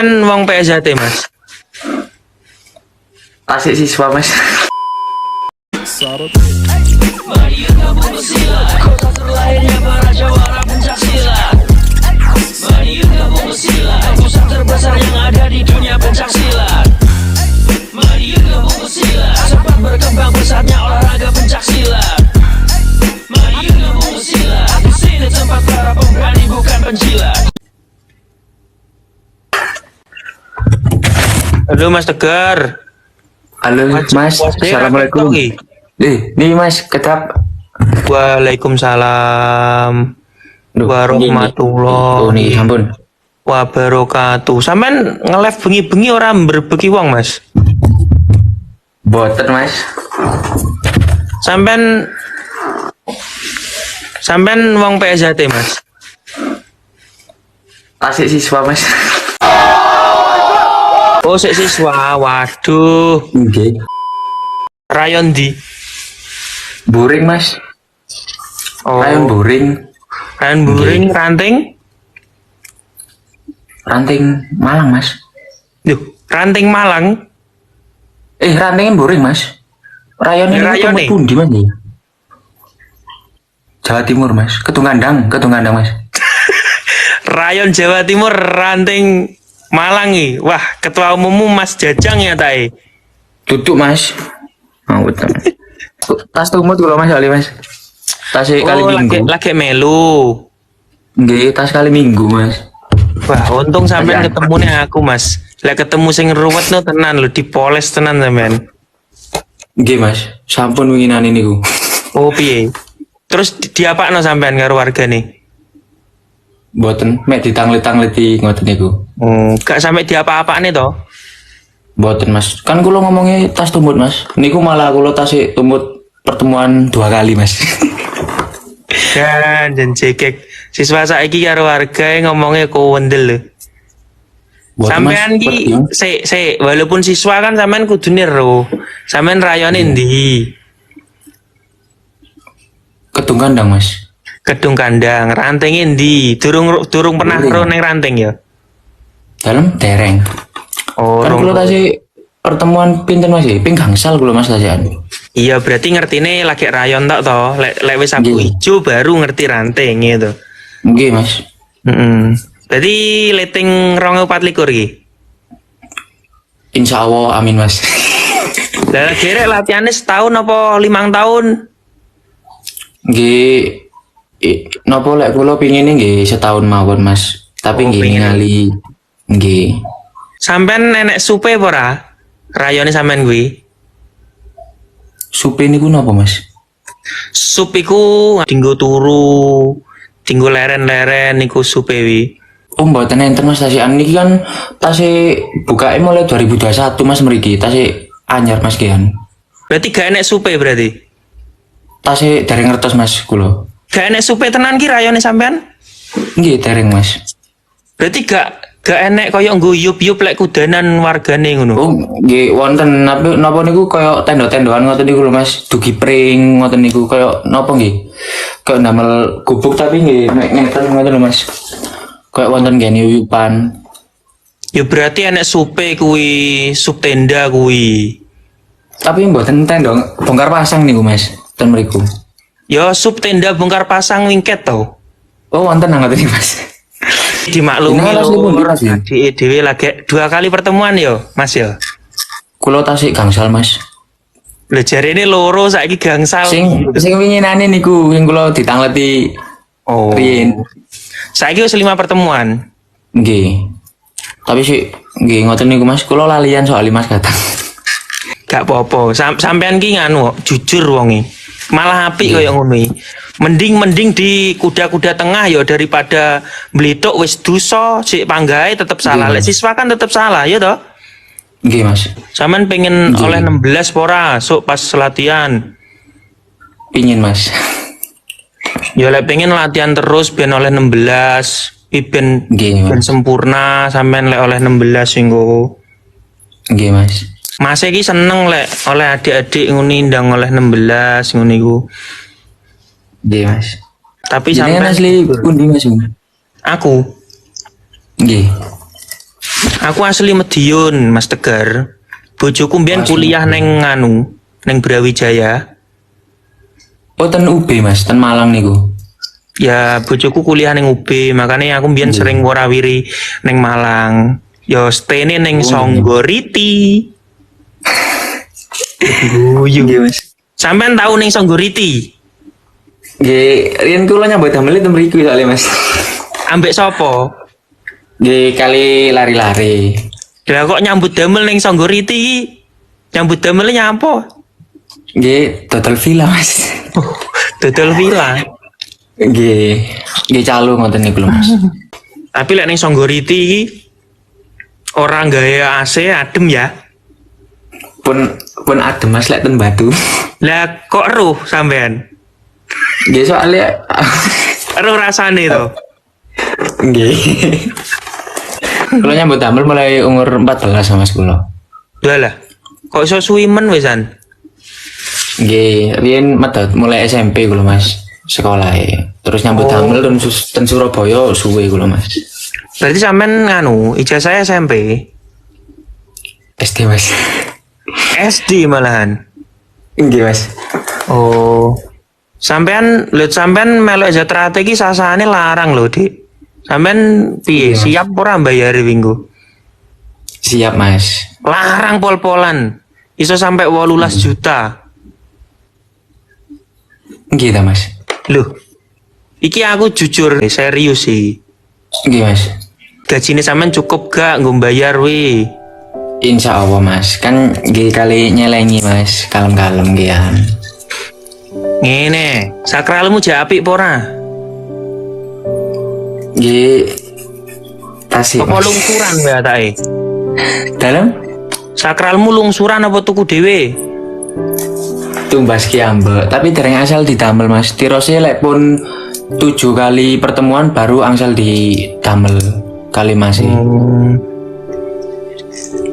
Kan wong PSHT Mas. Asik siswa Mas. Pusat terbesar yang ada di dunia pencaksilat. Mari ke Bungsilat, sempat berkembang pesatnya olahraga pencaksilat. Mari ke Bungsilat, di sini tempat para pemberani bukan penjilat. Halo Mas Tegar. Halo Mas, assalamualaikum. Nih Mas, ketap. Waalaikumsalam warahmatullahi ampun. wabarakatuh. Sampean nge-live bengi-bengi ora berbeki wong Mas? Boten Mas. Sampean wong PSHT Mas? Asik siswa Mas. Oh, sik siswa. Waduh. Nggih. Rayon di Buring Mas. Oh, Rayon Buring. Rayon Buring ranting. Ranting Malang Mas. Duh, ranting Malang. Rantingnya Buring Mas. Rayon ini Rayon tempat pundi Mas? Jawa Timur Mas. Ketungandang Mas. Rayon Jawa Timur ranting Malang nih. Wah, ketua umummu Mas Jajang ya tae. Tutup Mas. Mau betul. Tas tumut kalau Mas kali Mas. Tas kali minggu. Lagi melu. Nggih, tas kali minggu Mas. Wah, untung sampean ketemu nih aku Mas. Lah ketemu sing ruwet no tenan lho, dipoles tenan sampean. Nggih Mas, sampun winginane niku. Oh piye? Terus diapakno sampean karo wargane? Mboten, mek ditanglet-tangleti ngoten niku. Gak sampai diapa-apane to? Mboten Mas. Kan kula ngomongnya tas tumut Mas. Niku malah kula tas tumut pertemuan 2 kali Mas. Dan jekek siswa saiki karo warga ngomongnya kowendel lho. Sampean ki walaupun siswa kan sampean kudune ro. Sampean rayone ndi? Ketungandang Mas. Kedung Kandang, rantingnya ndi? Durung pernah ro ning ranting ya? Dalam dereng. Oh, kan kula tas pertemuan pinten Mas? Ping gangsal kula Mas tasian. Iya, berarti ngertine lagi rayon tak toh? Lek wis sapu ijo baru ngerti ranting gitu. Nggih Mas. Berarti leting 2024 iki. Insya Allah, amin Mas. Lah gerek latihannya setahun apa 5 tahun? Nggih, napa lek kula pingine nggih setahun mawon Mas. Tapi nggih ningali nggih. Sampean nenek supe apa ora? Rayone sampean kuwi. Supe niku napa Mas? Sup iku dinggo turu, dinggo leren-leren niku supe wi. Oh mboten enten Mas tasian niki kan tase bukake mulai 2021 Mas mriki, tase anyar Mas kian. Berarti gak enek supe berarti. Tase dereng ngertos Mas kula. Gak enek supe tenan ki rayone sampean? Nggih dereng Mas. Berarti gak enek koyo nggo yup-yup lek kudanan wargane ngono. Oh nggih wonten napa niku koyo tenda-tendoan ngoten niku lho Mas, dugi pring ngoten niku koyo napa nggih. Koyo ndamel gubuk tapi nggih nek ngeten ngoten lho Mas. Koyo wonten ngene yuyupan. Ya berarti enek supe kuwi, sup tenda kuwi. Tapi mboten tenda bongkar pasang niku Mas, ten mriku. Ya sup tenda bongkar pasang wingket to. Oh wonten ngoten niku Mas. Dimaklumi lho, di dhewe lagi 2 kali pertemuan yo, Mas yo. Kula tasik gangsal Mas. Lho jarene loro saiki gangsal. Sing winginane niku sing kula ditangleti. Oh. Riyen. Saiki wis 5 pertemuan. Nggih. Tapi sih nggih ngoten niku Mas, kula lalian soal Mas kadang. Gak apa-apa. Sampean ki nganu jujur wonge. Malah apik koyo ngono iki. Mending di kuda-kuda tengah ya daripada melituk wis dosa, sik panggahe tetep salah. Lek siswa kan tetep salah ya toh? Nggih Mas. Sampean pengen oleh 16 pora sok pas latihan. Pingin Mas. Ya lek pengen latihan terus ben oleh 16, ben sempurna sampean lek oleh 16 singgo. Nggih Mas. Mas iki seneng lek oleh adik-adik nguni ndang oleh 16 ngono iku. Nggih Mas. Tapi sampean asli pundi Mas? Aku. Nggih. Aku asli Madiun, Mas Tegar. Bojoku mbiyen kuliah neng neng Brawijaya. Oh, ten UB Mas, ten Malang niku. Ya bojoku kuliah neng UB, makanya aku mbiyen sering warawiri neng Malang. Yo stene neng Songgoriti. Guyu. Mas. Sampean tahu neng Songgoriti? Nggih, riyen kula nyambut damel ten mriku soalé Mas. Ambek sopo? Nggih, kali lari-lari. Lah kok nyambut damel neng Songgoriti? Nyambut damel nyapa? Nggih, total villa Mas. Dodol villa. Nggih calu ngoten niku lho Mas. Tapi lek ning Songgoriti iki ora gawe AC adem ya. Pun adem Mas lek ten Batu. Lah kok roh sampean? Nggih soalnya Roh rasane to. nggih. Kula nyambut damel mulai umur 14 Mas kula. Lah kok iso suwi men wisan? Nggih, riyen medhot mulai SMP kula Mas. Sekolah terus nyambut damel ten Surabaya suwe kula Mas. Berarti sampean ijazah SMP. SD Mas. SD malahan. Nggih Mas. Oh. Sampean melok Jatra iki sasane larang lho, Dik. Sampean piye? Siap ora bayar minggu? Siap Mas. Larang pol-polan. Iso sampai 18 juta. Nggih ta Mas. Loh. Iki aku jujur serius sih. Nggih Mas. Gajine sampean cukup gak nggo bayar wi? Insya Allah Mas. Kan nggih kali nyelengi Mas. Kalem-kalem nggih. Ngene, sakralmu jak apik apa ora? Nggih. Tasik Apa Mas. lungsuran wae atake? Dalam Sakralmu lungsuran apa tuku dhewe? tumbas ki ambek, tapi dereng asal didamel Mas. Tirose lek pun 7 kali pertemuan baru angsal didamel kali Mas.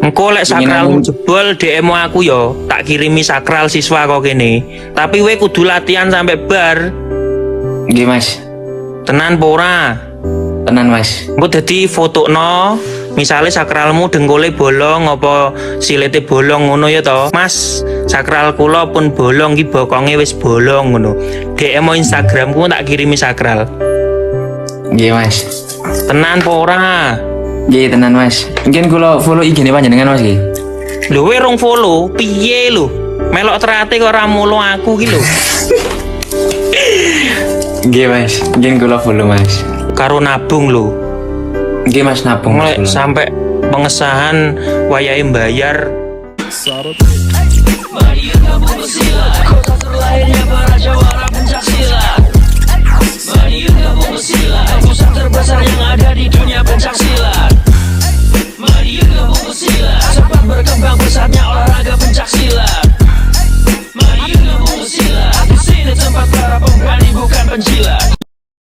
Engko lek sakralmu jebol DM aku yo, tak kirimi sakral siswa kok kene. Tapi we kudu latihan sampai bar. Nggih Mas. Tenan apa ora? Tenan Mas. Engko dadi fotokno, misale sakralmu dengkule bolong apa silete bolong ngono ya to. Mas, sakral kula pun bolong iki bokonge wis bolong ngono. DM Instagramku tak kirimi sakral. Nggih Mas. Tenan apa ora? Nggih tenan Mas. Mungkin kula follow IG-ne panjenengan Mas nggih. Lho we rong follow, piye lho? Melok terate kok ora mulo aku ki lho. Nggih Mas. Mungkin kula follow Mas. Karo nabung lho. Nggih Mas nabung Mas. Mulai sampai pengesahan wayahe bayar. Mari gabung bersilat, kota terlahirnya para jawara pencak silat. Mari gabung bersilat, pusat terbesar yang ada di dunia pencak silat. Mari gabung bersilat, cepat berkembang pesatnya olahraga pencak silat.